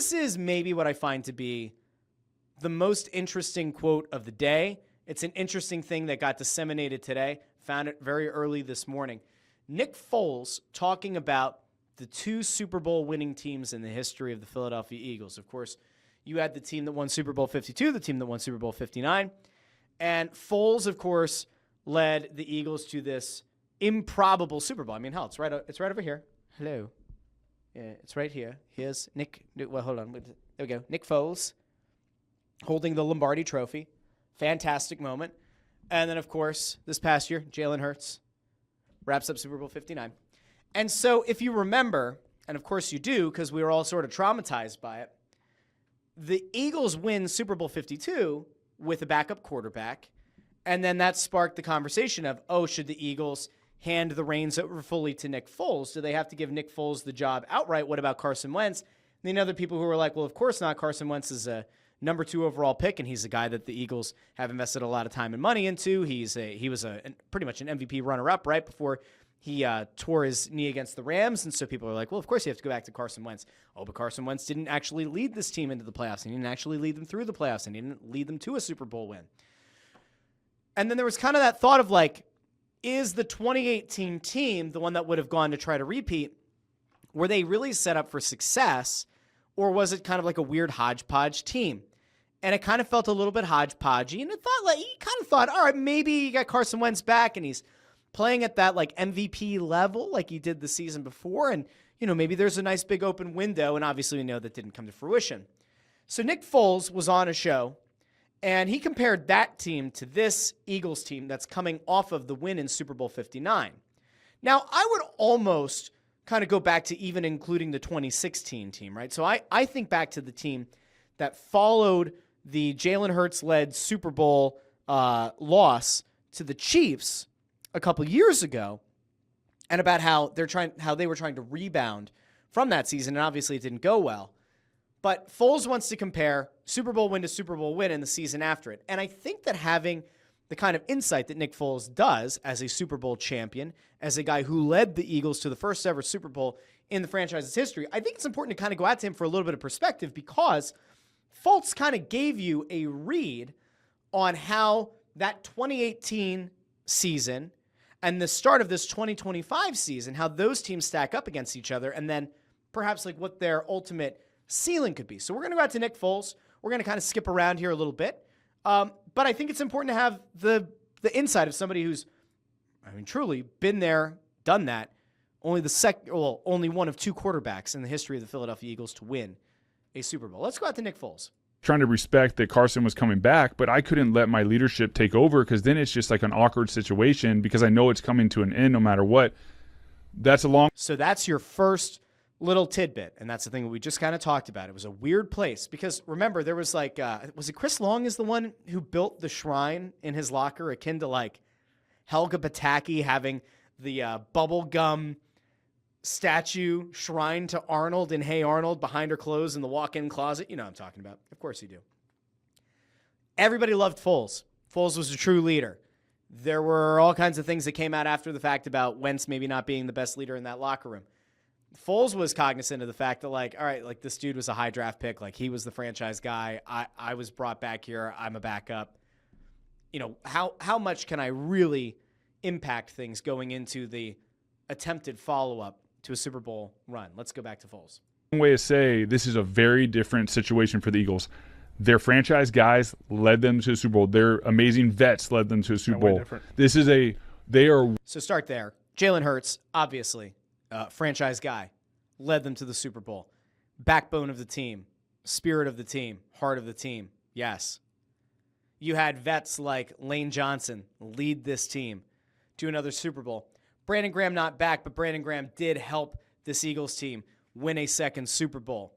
This is maybe what I find to be the most interesting quote of the day. It's an interesting thing that got disseminated today. Found it very early this morning. Nick Foles talking about the two Super Bowl winning teams in the history of the Philadelphia Eagles. Of course, you had the team that won Super Bowl 52, the team that won Super Bowl 59. And Foles, of course, led the Eagles to this improbable Super Bowl. I mean, hell, it's right over here. Hello. Yeah, it's right here. Here's Nick. Well, hold on. There we go. Nick Foles holding the Lombardi Trophy. Fantastic moment. And then, of course, this past year, Jalen Hurts wraps up Super Bowl 59. And so if you remember, and of course you do because we were all sort of traumatized by it, the Eagles win Super Bowl 52 with a backup quarterback. And then that sparked the conversation of, oh, should the Eagles hand the reins over fully to Nick Foles? Do they have to give Nick Foles the job outright? What about Carson Wentz? And then other people who were like, well, of course not. Carson Wentz is a number 2 overall pick, and he's a guy that the Eagles have invested a lot of time and money into. He was pretty much an MVP runner-up right before he tore his knee against the Rams. And so people are like, well, of course you have to go back to Carson Wentz. Oh, but Carson Wentz didn't actually lead this team into the playoffs. He didn't actually lead them through the playoffs, and he didn't lead them to a Super Bowl win. And then there was kind of that thought of like, is the 2018 team the one that would have gone to try to repeat? Were they really set up for success, or was it kind of like a weird hodgepodge team? And it kind of felt a little bit hodgepodgey, and it thought like he kind of thought, all right, maybe you got Carson Wentz back, and he's playing at that like MVP level like he did the season before, and maybe there's a nice big open window, and obviously we know that didn't come to fruition. So Nick Foles was on a show, and he compared that team to this Eagles team that's coming off of the win in Super Bowl 59. Now, I would almost kind of go back to even including the 2016 team, right? So I think back to the team that followed the Jalen Hurts-led Super Bowl loss to the Chiefs a couple years ago, and about how they were trying to rebound from that season, and obviously it didn't go well. But Foles wants to compare Super Bowl win to Super Bowl win in the season after it. And I think that having the kind of insight that Nick Foles does as a Super Bowl champion, as a guy who led the Eagles to the first ever Super Bowl in the franchise's history, I think it's important to kind of go at him for a little bit of perspective, because Foles kind of gave you a read on how that 2018 season and the start of this 2025 season, how those teams stack up against each other, and then perhaps like what their ultimate ceiling could be. So we're going to go out to Nick Foles. We're going to kind of skip around here a little bit. But I think it's important to have the insight of somebody who's, truly been there, done that. Only one of 2 quarterbacks in the history of the Philadelphia Eagles to win a Super Bowl. Let's go out to Nick Foles. Trying to respect that Carson was coming back, but I couldn't let my leadership take over, because then it's just like an awkward situation, because I know it's coming to an end no matter what. So that's your first little tidbit, and that's the thing we just kind of talked about. It was a weird place, because remember, there was like, was it Chris Long is the one who built the shrine in his locker, akin to like Helga Pataki having the bubble gum statue shrine to Arnold in Hey Arnold behind her clothes in the walk-in closet? You know what I'm talking about. Of course you do. Everybody loved Foles. Foles was a true leader. There were all kinds of things that came out after the fact about Wentz maybe not being the best leader in that locker room. Foles was cognizant of the fact that, like, all right, like this dude was a high draft pick. Like, he was the franchise guy. I was brought back here. I'm a backup. How much can I really impact things going into the attempted follow-up to a Super Bowl run? Let's go back to Foles. One way to say this is a very different situation for the Eagles. Their franchise guys led them to a Super Bowl. Their amazing vets led them to a Super Bowl. So start there. Jalen Hurts, obviously, franchise guy, led them to the Super Bowl. Backbone of the team, spirit of the team, heart of the team. Yes. You had vets like Lane Johnson lead this team to another Super Bowl. Brandon Graham not back, but Brandon Graham did help this Eagles team win a second Super Bowl.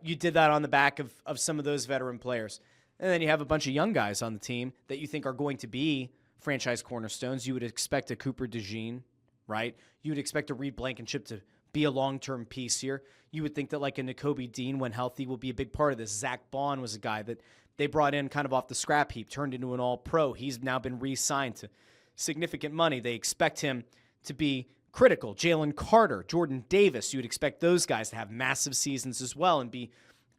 You did that on the back of some of those veteran players. And then you have a bunch of young guys on the team that you think are going to be franchise cornerstones. You would expect a Cooper DeJean, right? You would expect a Reed Blankenship to be a long-term piece here. You would think that like a Nakobe Dean, when healthy, will be a big part of this. Zach Bond was a guy that they brought in kind of off the scrap heap, turned into an all-pro. He's now been re-signed to significant money. They expect him to be critical. Jalen Carter, Jordan Davis, you would expect those guys to have massive seasons as well and be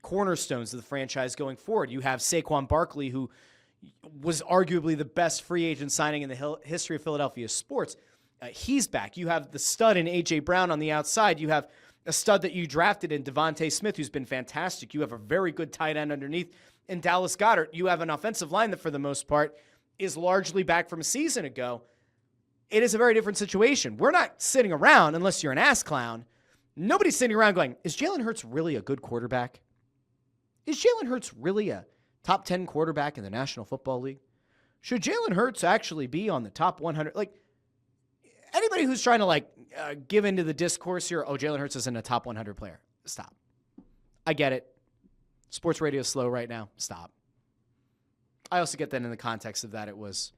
cornerstones of the franchise going forward. You have Saquon Barkley, who was arguably the best free agent signing in the history of Philadelphia sports. He's back. You have the stud in A.J. Brown on the outside. You have a stud that you drafted in Devontae Smith, who's been fantastic. You have a very good tight end underneath in Dallas Goedert. You have an offensive line that, for the most part, is largely back from a season ago. It is a very different situation. We're not sitting around, unless you're an ass clown. Nobody's sitting around going, is Jalen Hurts really a good quarterback? Is Jalen Hurts really a top 10 quarterback in the National Football League? Should Jalen Hurts actually be on the top 100? Like, anybody who's trying to give into the discourse here, oh, Jalen Hurts isn't a top 100 player. Stop. I get it. Sports radio is slow right now. Stop. I also get that in the context of that it was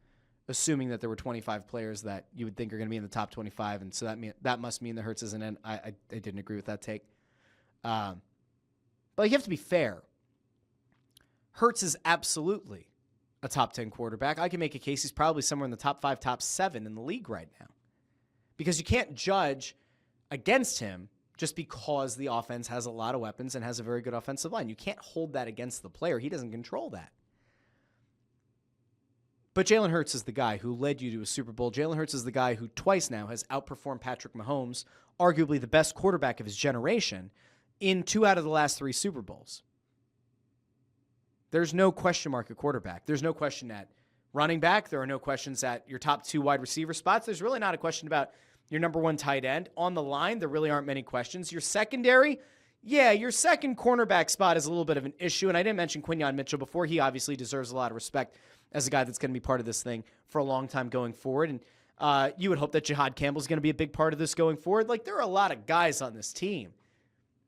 assuming that there were 25 players that you would think are going to be in the top 25, and so that must mean the Hurts isn't in. I didn't agree with that take. But you have to be fair. Hurts is absolutely a top 10 quarterback. I can make a case he's probably somewhere in the top 5, top 7 in the league right now. Because you can't judge against him just because the offense has a lot of weapons and has a very good offensive line. You can't hold that against the player. He doesn't control that. But Jalen Hurts is the guy who led you to a Super Bowl. Jalen Hurts is the guy who twice now has outperformed Patrick Mahomes, arguably the best quarterback of his generation, in 2 out of the last 3 Super Bowls. There's no question mark at quarterback. There's no question at running back. There are no questions at your top 2 wide receiver spots. There's really not a question about your number 1 tight end. On the line, there really aren't many questions. Your secondary, yeah, your second cornerback spot is a little bit of an issue, and I didn't mention Quinyon Mitchell before. He obviously deserves a lot of respect as a guy that's going to be part of this thing for a long time going forward, and you would hope that Jihad Campbell's going to be a big part of this going forward. Like, there are a lot of guys on this team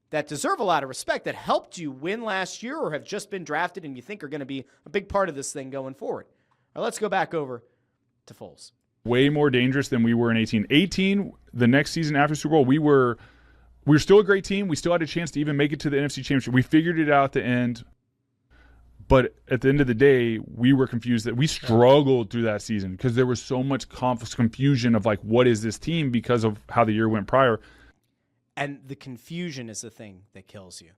that deserve a lot of respect, that helped you win last year or have just been drafted and you think are going to be a big part of this thing going forward. All right, let's go back over to Foles. Way more dangerous than we were in 18. 18, the next season after Super Bowl, we were still a great team. We still had a chance to even make it to the NFC Championship. We figured it out at the end. But at the end of the day, we were confused. That we struggled through that season because there was so much confusion of what is this team because of how the year went prior. And the confusion is the thing that kills you.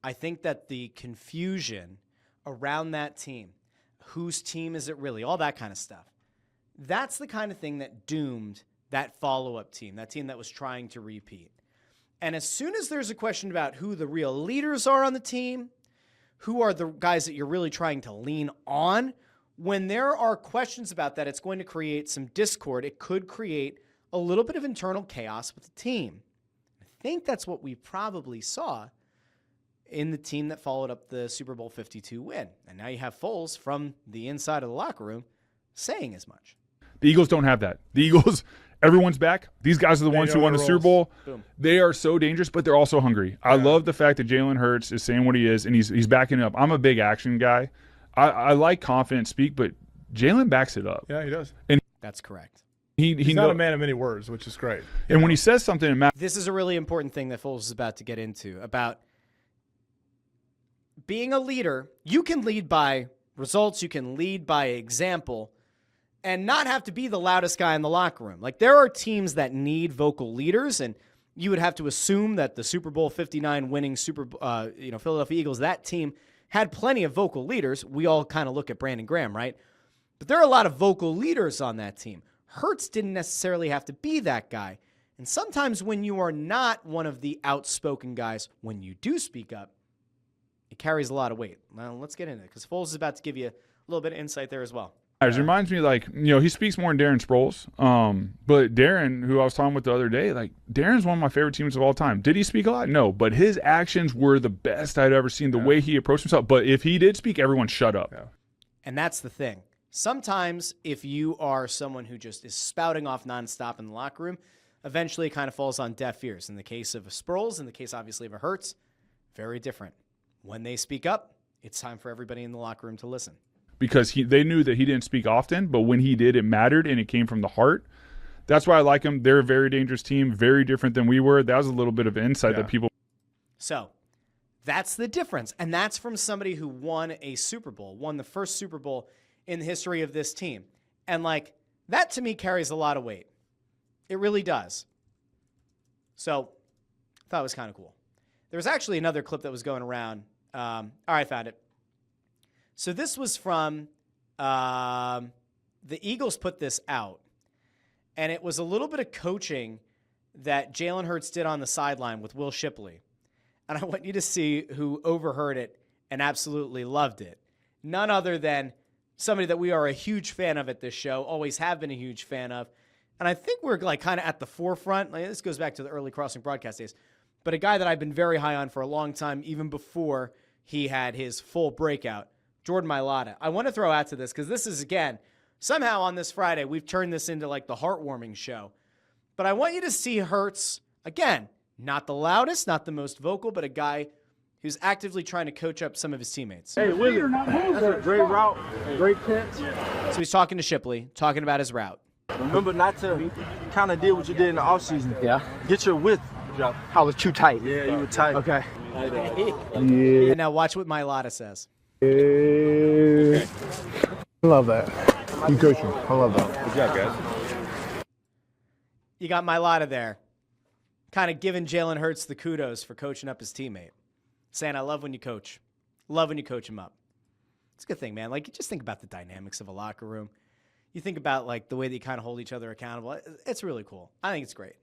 I think that the confusion around that team, whose team is it really, all that kind of stuff, that's the kind of thing that doomed that follow-up team, that team that was trying to repeat. And as soon as there's a question about who the real leaders are on the team, who are the guys that you're really trying to lean on, when there are questions about that, it's going to create some discord. It could create a little bit of internal chaos with the team. I think that's what we probably saw in the team that followed up the Super Bowl 52 win. And now you have Foles from the inside of the locker room saying as much. The Eagles don't have that. The Eagles, everyone's back. These guys are the ones who won the Super Bowl. Boom. They are so dangerous, but they're also hungry. Yeah. I love the fact that Jalen Hurts is saying what he is, and he's backing it up. I'm a big action guy. I like confident speak, but Jalen backs it up. Yeah, he does. And that's correct. He's not a man of many words, which is great. And when he says something, this is a really important thing that Foles is about to get into, about being a leader. You can lead by results. You can lead by example and not have to be the loudest guy in the locker room. Like, there are teams that need vocal leaders, and you would have to assume that the Super Bowl 59 winning Philadelphia Eagles, that team had plenty of vocal leaders. We all kind of look at Brandon Graham, right? But there are a lot of vocal leaders on that team. Hurts didn't necessarily have to be that guy. And sometimes when you are not one of the outspoken guys, when you do speak up, it carries a lot of weight. Well, let's get into it, because Foles is about to give you a little bit of insight there as well. It reminds me, he speaks more than Darren Sproles. But Darren, who I was talking with the other day, Darren's one of my favorite teams of all time. Did he speak a lot? No, but his actions were the best I'd ever seen, the way he approached himself. But if he did speak, everyone shut up. Yeah. And that's the thing. Sometimes if you are someone who just is spouting off nonstop in the locker room, eventually it kind of falls on deaf ears. In the case of a Sproles, in the case obviously of a Hurts, very different. When they speak up, it's time for everybody in the locker room to listen. Because they knew that he didn't speak often, but when he did, it mattered, and it came from the heart. That's why I like him. They're a very dangerous team, very different than we were. That was a little bit of insight that people... So, that's the difference, and that's from somebody who won a Super Bowl, won the first Super Bowl in the history of this team. And, that to me carries a lot of weight. It really does. So, I thought it was kind of cool. There was actually another clip that was going around All right, found it. So this was from the Eagles put this out, and it was a little bit of coaching that Jalen Hurts did on the sideline with Will Shipley. And I want you to see who overheard it and absolutely loved it. None other than somebody that we are a huge fan of at this show, always have been a huge fan of. And I think we're like kind of at the forefront. Like, this goes back to the early Crossing broadcast days. But a guy that I've been very high on for a long time, even before he had his full breakout, Jordan Mailata. I want to throw out to this because this is, again, somehow on this Friday, we've turned this into like the heartwarming show. But I want you to see Hurts, again, not the loudest, not the most vocal, but a guy who's actively trying to coach up some of his teammates. Hey, Willie, that's a great route, great catch. So he's talking to Shipley, talking about his route. Remember not to kind of do what you did in the offseason. Yeah. Get your width. I was too tight. Yeah, you were tight. Okay. And now watch what Mailata says. I love that. You coaching. I love that. Good job, guys. You got Mailata there, kind of giving Jalen Hurts the kudos for coaching up his teammate. Saying, I love when you coach. Love when you coach him up. It's a good thing, man. Like, you just think about the dynamics of a locker room. You think about, like, the way that you kind of hold each other accountable. It's really cool. I think it's great.